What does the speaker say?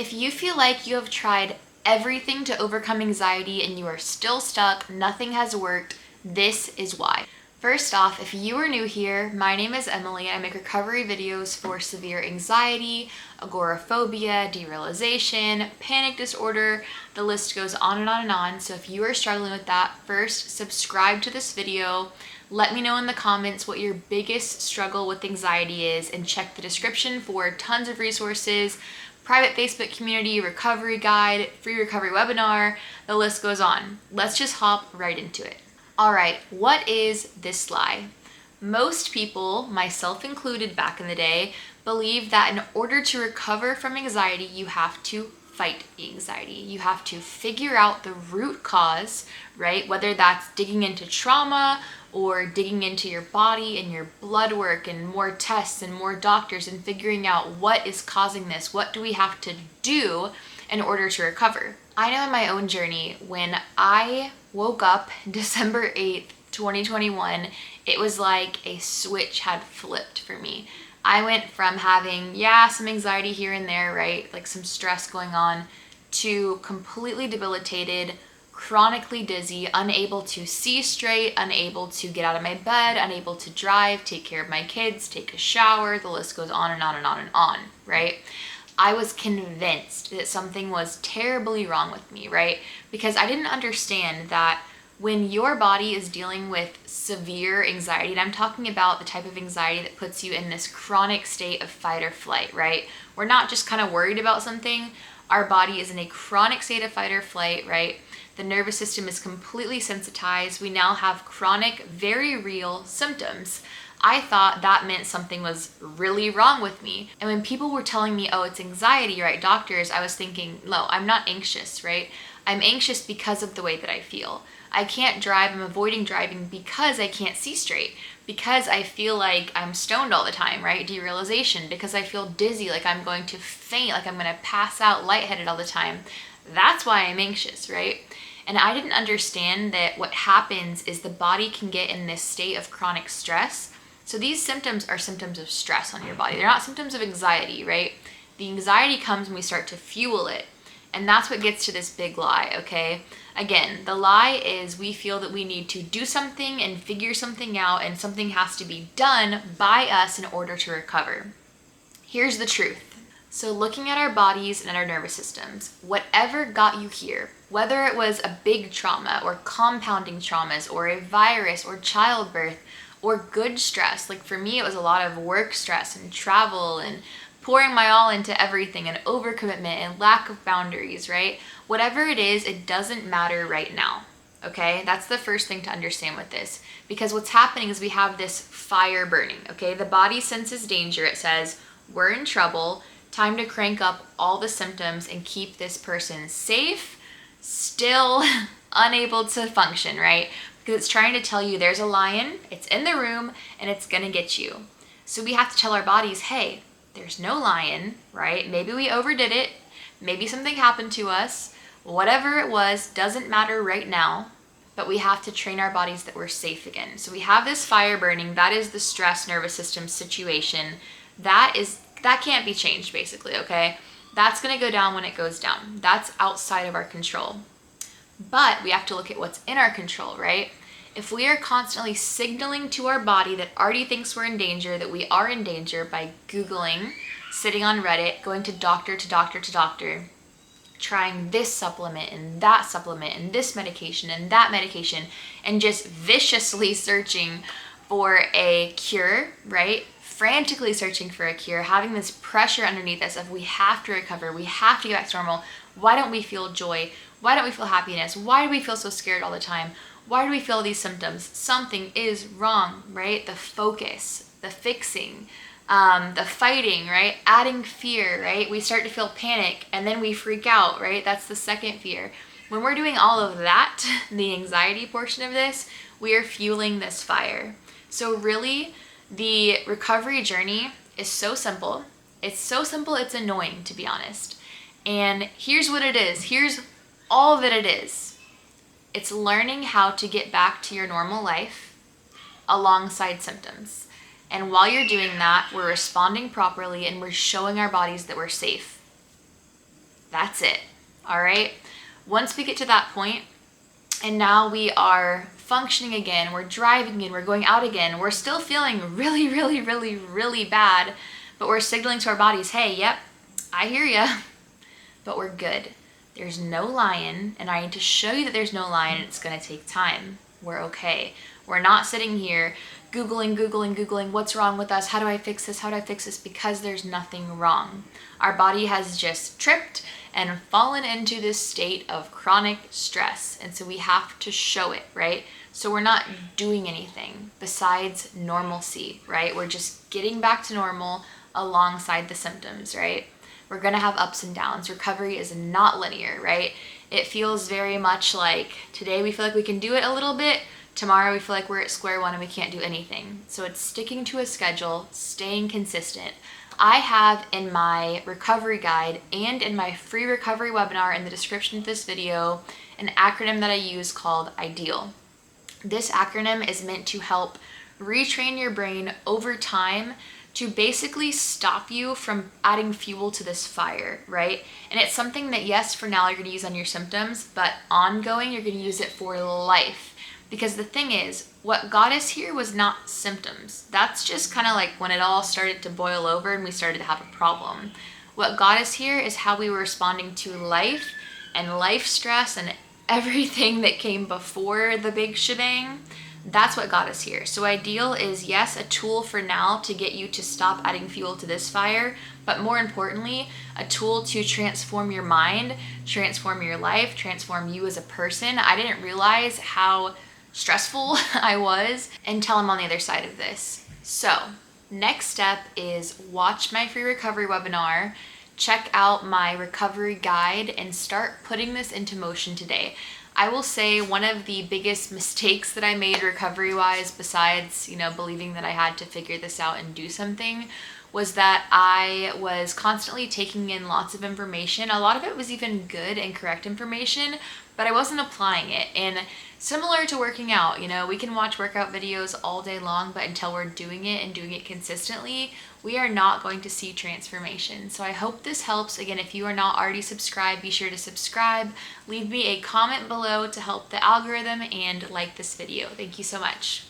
If you feel like you have tried everything to overcome anxiety and you are still stuck, nothing has worked, this is why. First off, if you are new here, my name is Emily and I make recovery videos for severe anxiety, agoraphobia, derealization, panic disorder, the list goes on and on and on. So if you are struggling with that, first subscribe to this video. Let me know in the comments what your biggest struggle with anxiety is and check the description for tons of resources, private Facebook community, recovery guide, free recovery webinar, the list goes on. Let's just hop right into it. All right, what is this lie? Most people, myself included back in the day, believe that in order to recover from anxiety, you have to fight anxiety. You have to figure out the root cause, right? Whether that's digging into trauma or digging into your body and your blood work and more tests and more doctors and figuring out what is causing this. What do we have to do in order to recover? I know in my own journey, when I woke up December 8th, 2021, it was like a switch had flipped for me. I went from having, some anxiety here and there, right? Like some stress going on, to completely debilitated, chronically dizzy, unable to see straight, unable to get out of my bed, unable to drive, take care of my kids, take a shower, the list goes on and on and on and on, right? I was convinced that something was terribly wrong with me, right? Because I didn't understand that when your body is dealing with severe anxiety, and I'm talking about the type of anxiety that puts you in this chronic state of fight or flight, right? We're not just kind of worried about something. Our body is in a chronic state of fight or flight, right? The nervous system is completely sensitized. We now have chronic, very real symptoms. I thought that meant something was really wrong with me. And when people were telling me, oh, it's anxiety, right, doctors, I was thinking, no, I'm not anxious, right? I'm anxious because of the way that I feel. I can't drive, I'm avoiding driving because I can't see straight, because I feel like I'm stoned all the time, right? Derealization, because I feel dizzy, like I'm going to faint, like I'm going to pass out lightheaded all the time. That's why I'm anxious, right? And I didn't understand that what happens is the body can get in this state of chronic stress. So these symptoms are symptoms of stress on your body. They're not symptoms of anxiety, right? The anxiety comes when we start to fuel it. And that's what gets to this big lie, okay? Again, the lie is we feel that we need to do something and figure something out and something has to be done by us in order to recover. Here's the truth. So looking at our bodies and our nervous systems, whatever got you here, whether it was a big trauma or compounding traumas or a virus or childbirth or good stress, like for me it was a lot of work stress and travel and pouring my all into everything and overcommitment and lack of boundaries, right? Whatever it is, it doesn't matter right now, okay? That's the first thing to understand with this, because what's happening is we have this fire burning, okay? The body senses danger. It says, we're in trouble, time to crank up all the symptoms and keep this person safe, still unable to function, right? Because it's trying to tell you there's a lion, it's in the room, and it's gonna get you. So we have to tell our bodies, hey, there's no lion, right? Maybe we overdid it. Maybe something happened to us. Whatever it was doesn't matter right now, but we have to train our bodies that we're safe again. So we have this fire burning. That is the stress nervous system situation. That can't be changed, basically, okay? That's going to go down when it goes down. That's outside of our control. But we have to look at what's in our control, right? If we are constantly signaling to our body that already thinks we're in danger, that we are in danger by Googling, sitting on Reddit, going to doctor to doctor to doctor, trying this supplement and this medication and that medication, and just viciously searching for a cure, right? Frantically searching for a cure, having this pressure underneath us of we have to recover, we have to get back to normal. Why don't we feel joy? Why don't we feel happiness? Why do we feel so scared all the time? Why do we feel these symptoms? Something is wrong, right? The focus, the fixing, the fighting, right? Adding fear, right? We start to feel panic and then we freak out, right? That's the second fear. When we're doing all of that, the anxiety portion of this, we are fueling this fire. So really, the recovery journey is so simple. It's so simple, it's annoying, to be honest. And here's what it is. Here's all that it is. It's learning how to get back to your normal life alongside symptoms. And while you're doing that, we're responding properly and we're showing our bodies that we're safe. That's it. All right. Once we get to that point, and now we are functioning again, we're driving again, we're going out again, we're still feeling really, really, really, really bad, but we're signaling to our bodies, hey, yep, I hear ya, but we're good. There's no lion, and I need to show you that there's no lion, and it's gonna take time. We're okay. We're not sitting here Googling, what's wrong with us? How do I fix this? How do I fix this? Because there's nothing wrong. Our body has just tripped and fallen into this state of chronic stress. And so we have to show it, right? So we're not doing anything besides normalcy, right? We're just getting back to normal alongside the symptoms, right? We're gonna have ups and downs. Recovery is not linear, right? It feels very much like today we feel like we can do it a little bit, tomorrow we feel like we're at square one and we can't do anything. So it's sticking to a schedule, staying consistent. I have in my recovery guide and in my free recovery webinar in the description of this video an acronym that I use called IDEAL. This acronym is meant to help retrain your brain over time to basically stop you from adding fuel to this fire, right? And it's something that, yes, for now you're gonna use on your symptoms, but ongoing, you're gonna use it for life. Because the thing is, what got us here was not symptoms. That's just kind of like when it all started to boil over and we started to have a problem. What got us here is how we were responding to life and life stress and everything that came before the big shebang. That's what got us here. So IDEAL is, yes, a tool for now to get you to stop adding fuel to this fire, but more importantly, a tool to transform your mind, transform your life, transform you as a person. I didn't realize how stressful I was until I'm on the other side of this. So next step is watch my free recovery webinar, check out my recovery guide, and start putting this into motion today. I will say one of the biggest mistakes that I made recovery-wise, besides, believing that I had to figure this out and do something, was that I was constantly taking in lots of information. A lot of it was even good and correct information, but I wasn't applying it. And similar to working out, we can watch workout videos all day long, but until we're doing it and doing it consistently, we are not going to see transformation. So I hope this helps. Again, if you are not already subscribed, be sure to subscribe. Leave me a comment below to help the algorithm and like this video. Thank you so much.